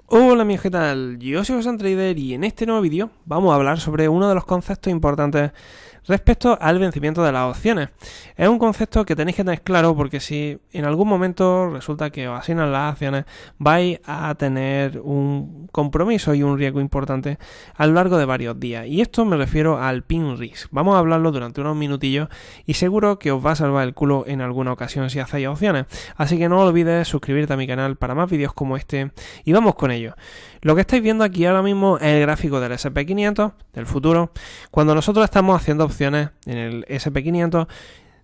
Hola amigos, ¿qué tal? Yo soy José Trader y en este nuevo vídeo vamos a hablar sobre uno de los conceptos importantes respecto al vencimiento de las opciones. Es un concepto que tenéis que tener claro porque si en algún momento resulta que os asignan las acciones, vais a tener un compromiso y un riesgo importante a lo largo de varios días. Y esto me refiero al pin risk. Vamos a hablarlo durante unos minutillos y seguro que os va a salvar el culo en alguna ocasión si hacéis opciones. Así que no olvides suscribirte a mi canal para más vídeos como este y vamos con ello. Lo que estáis viendo aquí ahora mismo es el gráfico del SP500, del futuro. Cuando nosotros estamos haciendo opciones en el SP500,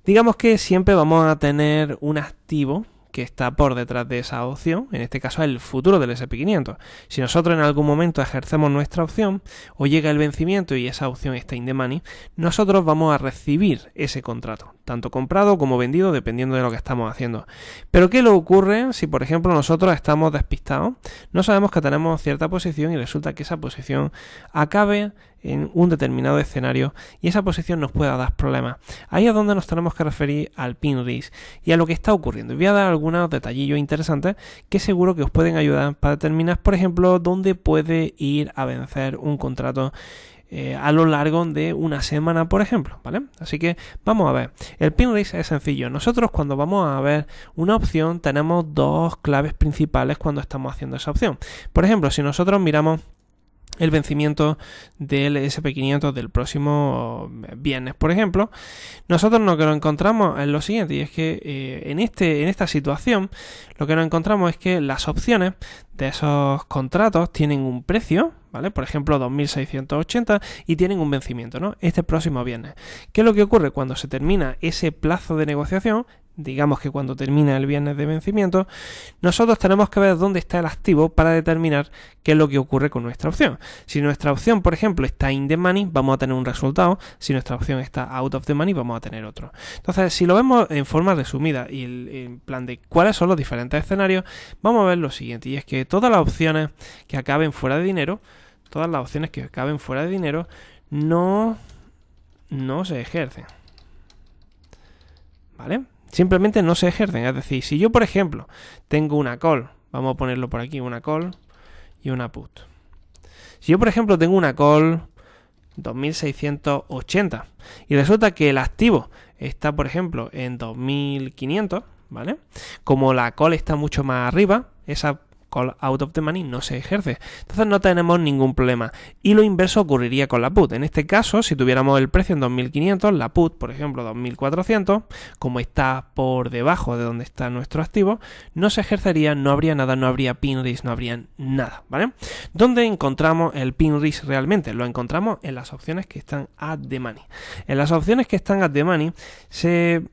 digamos que siempre vamos a tener un activo que está por detrás de esa opción, en este caso el futuro del SP500. Si nosotros en algún momento ejercemos nuestra opción o llega el vencimiento y esa opción está in the money, nosotros vamos a recibir ese contrato, tanto comprado como vendido, dependiendo de lo que estamos haciendo. Pero ¿qué le ocurre si, por ejemplo, nosotros estamos despistados? No sabemos que tenemos cierta posición y resulta que esa posición acabe en un determinado escenario y esa posición nos pueda dar problemas. Ahí es donde nos tenemos que referir al pin risk y a lo que está ocurriendo. Y voy a dar algunos detallillos interesantes que seguro que os pueden ayudar para determinar, por ejemplo, dónde puede ir a vencer un contrato a lo largo de una semana, por ejemplo, ¿vale? Así que vamos a ver. El pin risk es sencillo. Nosotros cuando vamos a ver una opción tenemos dos claves principales cuando estamos haciendo esa opción. Por ejemplo, si nosotros miramos el vencimiento del SP500 del próximo viernes, por ejemplo, nosotros lo que nos encontramos es lo siguiente, y es que en esta situación lo que nos encontramos es que las opciones de esos contratos tienen un precio, ¿vale? Por ejemplo, 2.680 y tienen un vencimiento, ¿no? Este próximo viernes. ¿Qué es lo que ocurre cuando se termina ese plazo de negociación? Digamos que cuando termina el viernes de vencimiento, nosotros tenemos que ver dónde está el activo para determinar qué es lo que ocurre con nuestra opción. Si nuestra opción, por ejemplo, está in the money, vamos a tener un resultado. Si nuestra opción está out of the money, vamos a tener otro. Entonces, si lo vemos en forma resumida y en plan de cuáles son los diferentes escenarios, vamos a ver lo siguiente, y es que todas las opciones que acaben fuera de dinero, no se ejercen, ¿vale? Simplemente no se ejercen. Es decir, si yo, por ejemplo, tengo una call, vamos a ponerlo por aquí, una call y una put. Si yo, por ejemplo, tengo una call 2.680 y resulta que el activo está, por ejemplo, en 2.500, ¿vale? Como la call está mucho más arriba, esa call out of the money no se ejerce. Entonces no tenemos ningún problema. Y lo inverso ocurriría con la put. En este caso, si tuviéramos el precio en 2.500, la put, por ejemplo, 2.400, como está por debajo de donde está nuestro activo, no se ejercería, no habría nada, no habría pin risk, no habría nada, ¿vale? ¿Dónde encontramos el pin risk realmente? Lo encontramos en las opciones que están at the money. En las opciones que están at the money,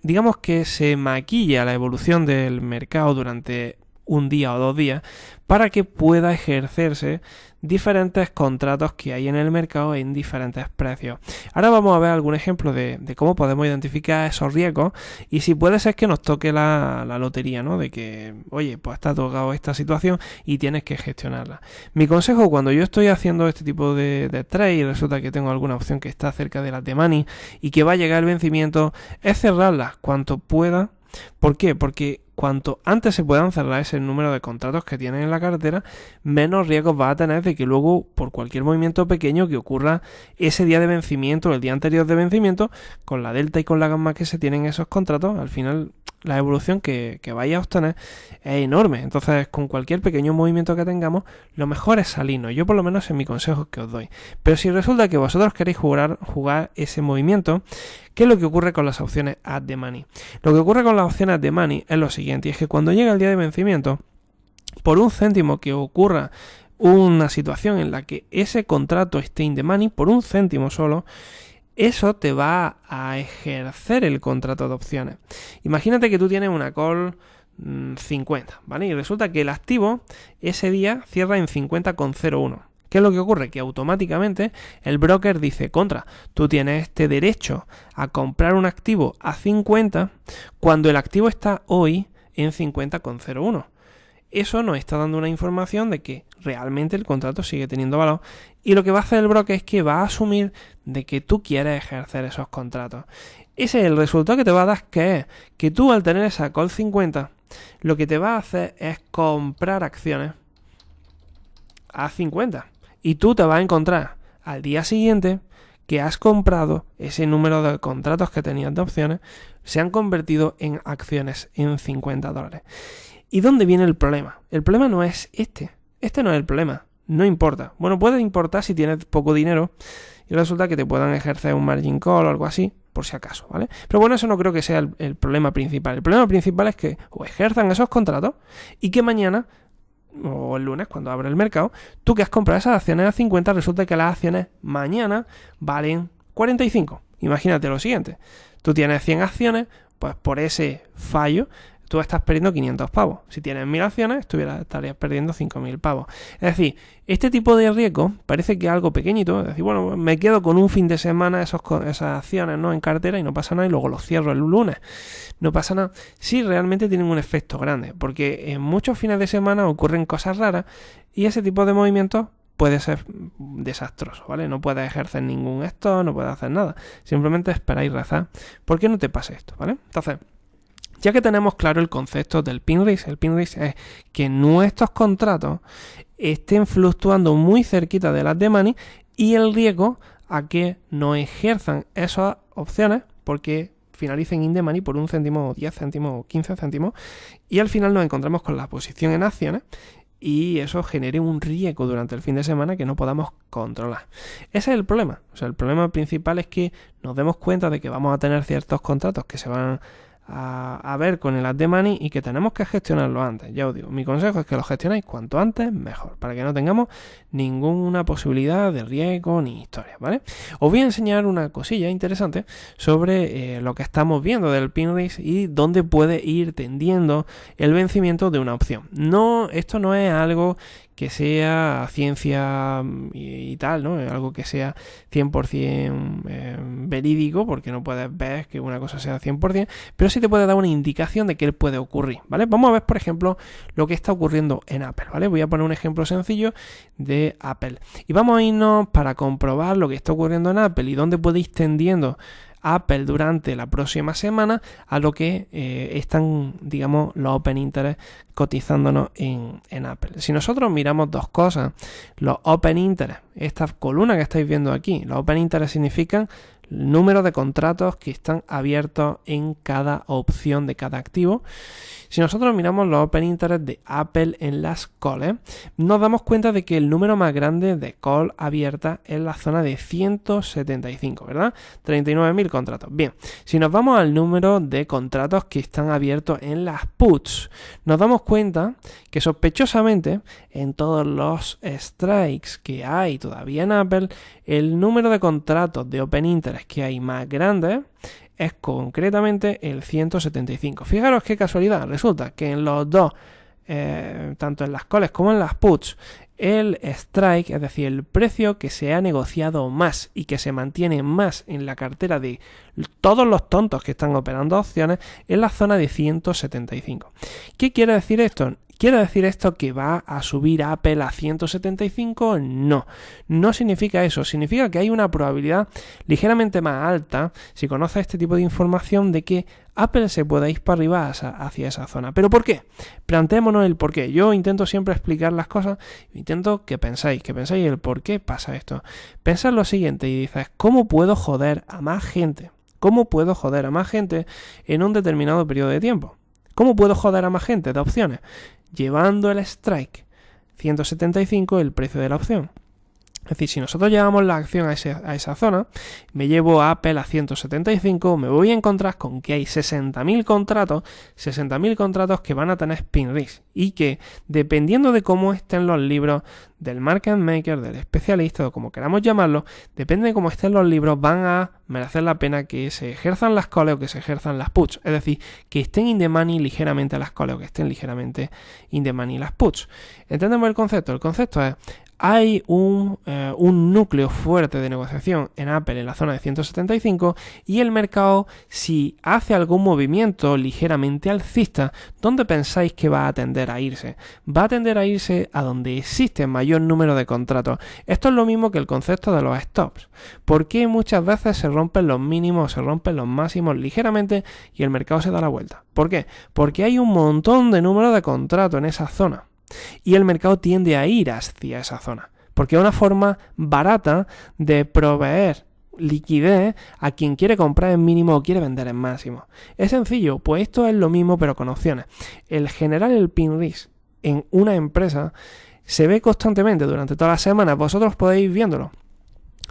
digamos que se maquilla la evolución del mercado durante un día o 2 días para que pueda ejercerse diferentes contratos que hay en el mercado en diferentes precios. Ahora vamos a ver algún ejemplo de cómo podemos identificar esos riesgos y si puede ser que nos toque la lotería, ¿no? De que, oye, pues está tocado esta situación y tienes que gestionarla. Mi consejo cuando yo estoy haciendo este tipo de trade y resulta que tengo alguna opción que está cerca de la de money y que va a llegar el vencimiento, es cerrarla cuanto pueda. ¿Por qué? Porque cuanto antes se puedan cerrar ese número de contratos que tienen en la cartera, menos riesgos va a tener de que luego, por cualquier movimiento pequeño que ocurra ese día de vencimiento o el día anterior de vencimiento, con la delta y con la gamma que se tienen esos contratos, al final la evolución que vaya a obtener es enorme. Entonces, con cualquier pequeño movimiento que tengamos, lo mejor es salirnos. Yo por lo menos en mi consejo que os doy. Pero si resulta que vosotros queréis jugar ese movimiento, ¿qué es lo que ocurre con las opciones at the money? Lo que ocurre con las opciones at the money es lo siguiente, y es que cuando llega el día de vencimiento, por un céntimo que ocurra una situación en la que ese contrato esté in the money, por un céntimo solo, eso te va a ejercer el contrato de opciones. Imagínate que tú tienes una call 50, ¿vale? Y resulta que el activo ese día cierra en 50,01. ¿Qué es lo que ocurre? Que automáticamente el broker dice, tú tienes este derecho a comprar un activo a 50 cuando el activo está hoy en 50,01. Eso nos está dando una información de que realmente el contrato sigue teniendo valor y lo que va a hacer el broker es que va a asumir de que tú quieres ejercer esos contratos. Ese es el resultado que te va a dar, que es que tú al tener esa call 50 lo que te va a hacer es comprar acciones a 50. Y tú te vas a encontrar al día siguiente que has comprado ese número de contratos que tenías de opciones, se han convertido en acciones en $50. ¿Y dónde viene el problema? El problema no es este no es el problema, no importa. Bueno, puede importar si tienes poco dinero y resulta que te puedan ejercer un margin call o algo así, por si acaso, ¿vale? Pero bueno, eso no creo que sea el problema principal. El problema principal es que o ejerzan esos contratos y que mañana o el lunes, cuando abra el mercado, tú que has comprado esas acciones a 50, resulta que las acciones mañana valen 45. Imagínate lo siguiente, tú tienes 100 acciones, pues por ese fallo tú estás perdiendo 500 pavos. Si tienes 1000 acciones, estarías perdiendo 5000 pavos. Es decir, este tipo de riesgo parece que es algo pequeñito. Es decir, bueno, me quedo con un fin de semana esas acciones, ¿no?, en cartera y no pasa nada y luego los cierro el lunes. No pasa nada. Sí, realmente tienen un efecto grande, porque en muchos fines de semana ocurren cosas raras y ese tipo de movimientos puede ser desastroso, ¿vale? No puedes ejercer ningún stop, no puedes hacer nada. Simplemente esperar y rezar. ¿Por qué no te pase esto, ¿vale? Entonces, ya que tenemos claro el concepto del pin risk, el pin risk es que nuestros contratos estén fluctuando muy cerquita de las de money y el riesgo a que no ejerzan esas opciones porque finalicen in the money por 1 céntimo, 10 céntimos o 15 céntimos y al final nos encontramos con la posición en acciones y eso genere un riesgo durante el fin de semana que no podamos controlar. Ese es el problema. O sea, el problema principal es que nos demos cuenta de que vamos a tener ciertos contratos que se van a ver con el at the money y que tenemos que gestionarlo antes. Ya os digo, mi consejo es que lo gestionéis cuanto antes mejor, para que no tengamos ninguna posibilidad de riesgo ni historia, ¿vale? Os voy a enseñar una cosilla interesante sobre lo que estamos viendo del pin risk y dónde puede ir tendiendo el vencimiento de una opción. No, esto no es algo que sea ciencia y tal, ¿no? Es algo que sea 100% verídico, porque no puedes ver que una cosa sea 100%, pero sí te puede dar una indicación de qué puede ocurrir, ¿vale? Vamos a ver, por ejemplo, lo que está ocurriendo en Apple, ¿vale? Voy a poner un ejemplo sencillo de Apple. Y vamos a irnos para comprobar lo que está ocurriendo en Apple y dónde puede ir tendiendo Apple durante la próxima semana a lo que están, digamos, los Open Interest cotizándonos en Apple. Si nosotros miramos dos cosas, los Open Interest, esta columna que estáis viendo aquí, los Open Interest significan el número de contratos que están abiertos en cada opción de cada activo. Si nosotros miramos los Open Interest de Apple en las calls, nos damos cuenta de que el número más grande de call abiertas es la zona de 175, ¿verdad? 39.000 contratos. Bien, si nos vamos al número de contratos que están abiertos en las puts, nos damos cuenta que sospechosamente en todos los strikes que hay todavía en Apple, el número de contratos de Open Interest que hay más grande es concretamente el 175. Fijaros qué casualidad, resulta que en los dos, tanto en las calls como en las puts, el strike, es decir, el precio que se ha negociado más y que se mantiene más en la cartera de todos los tontos que están operando opciones, es la zona de 175. ¿Qué quiere decir esto? ¿Quiere decir esto que va a subir Apple a 175? No, no significa eso. Significa que hay una probabilidad ligeramente más alta, si conoces este tipo de información, de que Apple se pueda ir para arriba hacia esa zona. ¿Pero por qué? Planteémonos el por qué. Yo intento siempre explicar las cosas, intento que pensáis el por qué pasa esto. Pensad lo siguiente y dices, ¿cómo puedo joder a más gente? ¿Cómo puedo joder a más gente en un determinado periodo de tiempo? ¿Cómo puedo joder a más gente de opciones? Llevando el strike 175 el precio de la opción. Es decir, si nosotros llevamos la acción a esa zona, me llevo a Apple a 175, me voy a encontrar con que hay 60.000 contratos que van a tener pin risk y que, dependiendo de cómo estén los libros del market maker, del especialista o como queramos llamarlo, depende de cómo estén los libros, van a merecer la pena que se ejerzan las calls o que se ejerzan las puts. Es decir, que estén in the money ligeramente las calls o que estén ligeramente in the money las puts. ¿Entendemos el concepto? El concepto es: hay un núcleo fuerte de negociación en Apple en la zona de 175 y el mercado, si hace algún movimiento ligeramente alcista, ¿dónde pensáis que va a tender a irse? Va a tender a irse a donde existe mayor número de contratos. Esto es lo mismo que el concepto de los stops. ¿Por qué muchas veces se rompen los mínimos, se rompen los máximos ligeramente y el mercado se da la vuelta? ¿Por qué? Porque hay un montón de número de contratos en esa zona. Y el mercado tiende a ir hacia esa zona, porque es una forma barata de proveer liquidez a quien quiere comprar en mínimo o quiere vender en máximo. Es sencillo, pues esto es lo mismo pero con opciones. El generar el pin risk en una empresa se ve constantemente durante todas las semanas, vosotros podéis ir viéndolo.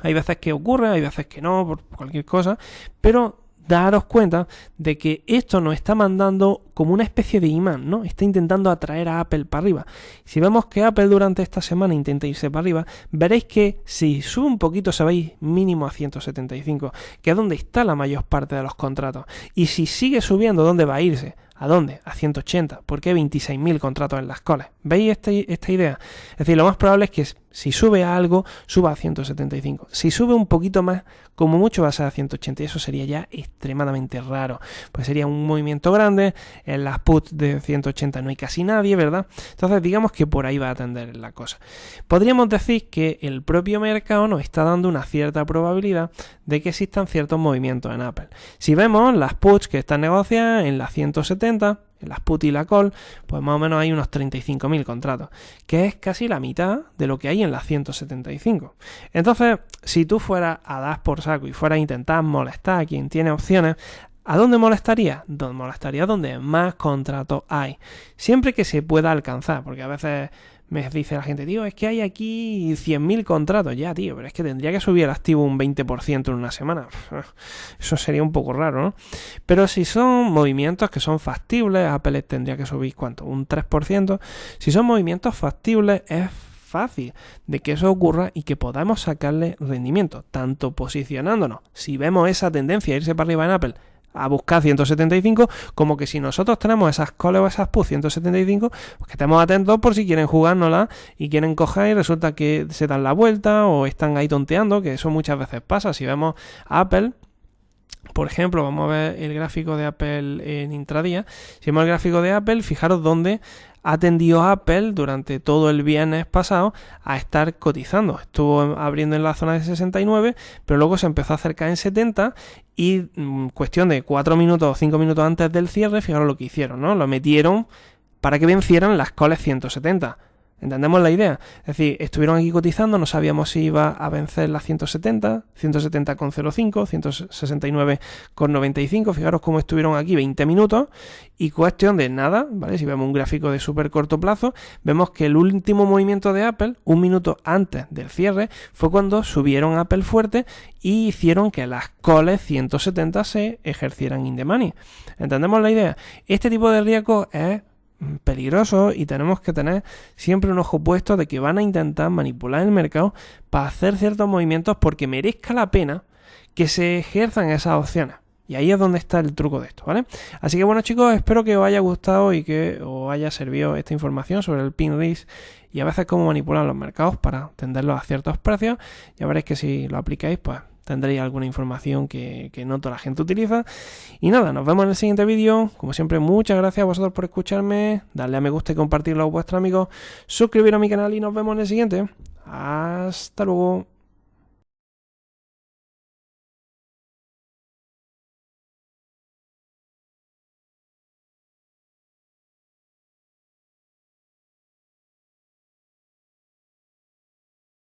Hay veces que ocurre, hay veces que no, por cualquier cosa, pero daros cuenta de que esto nos está mandando como una especie de imán, ¿no? Está intentando atraer a Apple para arriba. Si vemos que Apple durante esta semana intenta irse para arriba, veréis que si sube un poquito se va a ir mínimo a 175, que es donde está la mayor parte de los contratos. Y si sigue subiendo, ¿dónde va a irse? ¿A dónde? A 180, porque hay 26.000 contratos en las calls. ¿Veis esta idea? Es decir, lo más probable es que si sube a algo, suba a 175. Si sube un poquito más, como mucho va a ser a 180, y eso sería ya extremadamente raro. Pues sería un movimiento grande, en las puts de 180 no hay casi nadie, ¿verdad? Entonces digamos que por ahí va a tender la cosa. Podríamos decir que el propio mercado nos está dando una cierta probabilidad de que existan ciertos movimientos en Apple. Si vemos las puts que están negociadas en las 170, en las put y la call, pues más o menos hay unos 35.000 contratos, que es casi la mitad de lo que hay en las 175. Entonces, si tú fueras a dar por saco y fueras a intentar molestar a quien tiene opciones, ¿a dónde molestaría? Molestaría donde más contratos hay, siempre que se pueda alcanzar, porque a veces me dice la gente, tío, es que hay aquí 100.000 contratos. Ya, tío, pero es que tendría que subir el activo un 20% en una semana. Eso sería un poco raro, ¿no? Pero si son movimientos que son factibles, Apple tendría que subir, ¿cuánto? Un 3%. Si son movimientos factibles, es fácil de que eso ocurra y que podamos sacarle rendimiento, tanto posicionándonos, si vemos esa tendencia a irse para arriba en Apple, a buscar 175, como que si nosotros tenemos esas calls o esas puts 175, pues que estemos atentos por si quieren jugárnosla y quieren coger y resulta que se dan la vuelta o están ahí tonteando, que eso muchas veces pasa. Si vemos a Apple, por ejemplo, vamos a ver el gráfico de Apple en intradía. Si vemos el gráfico de Apple, fijaros dónde ha tendido Apple durante todo el viernes pasado a estar cotizando. Estuvo abriendo en la zona de 69, pero luego se empezó a acercar en 70 y cuestión de 4 minutos o 5 minutos antes del cierre, fijaros lo que hicieron, ¿no? Lo metieron para que vencieran las calls 170. ¿Entendemos la idea? Es decir, estuvieron aquí cotizando, no sabíamos si iba a vencer las 170, 170,05, 169,95. Fijaros cómo estuvieron aquí 20 minutos y cuestión de nada, ¿vale? Si vemos un gráfico de súper corto plazo, vemos que el último movimiento de Apple, un minuto antes del cierre, fue cuando subieron Apple fuerte y hicieron que las calls 170 se ejercieran in the money. ¿Entendemos la idea? Este tipo de riesgo es peligroso y tenemos que tener siempre un ojo puesto de que van a intentar manipular el mercado para hacer ciertos movimientos porque merezca la pena que se ejerzan esas opciones. Y ahí es donde está el truco de esto, ¿vale? Así que bueno, chicos, espero que os haya gustado y que os haya servido esta información sobre el pin risk y a veces cómo manipulan los mercados para tenderlos a ciertos precios. Ya veréis que si lo aplicáis, pues tendréis alguna información que no toda la gente utiliza. Y nada, nos vemos en el siguiente vídeo. Como siempre, muchas gracias a vosotros por escucharme. Darle a me gusta y compartirlo a vuestros amigos. Suscribiros a mi canal y nos vemos en el siguiente. Hasta luego.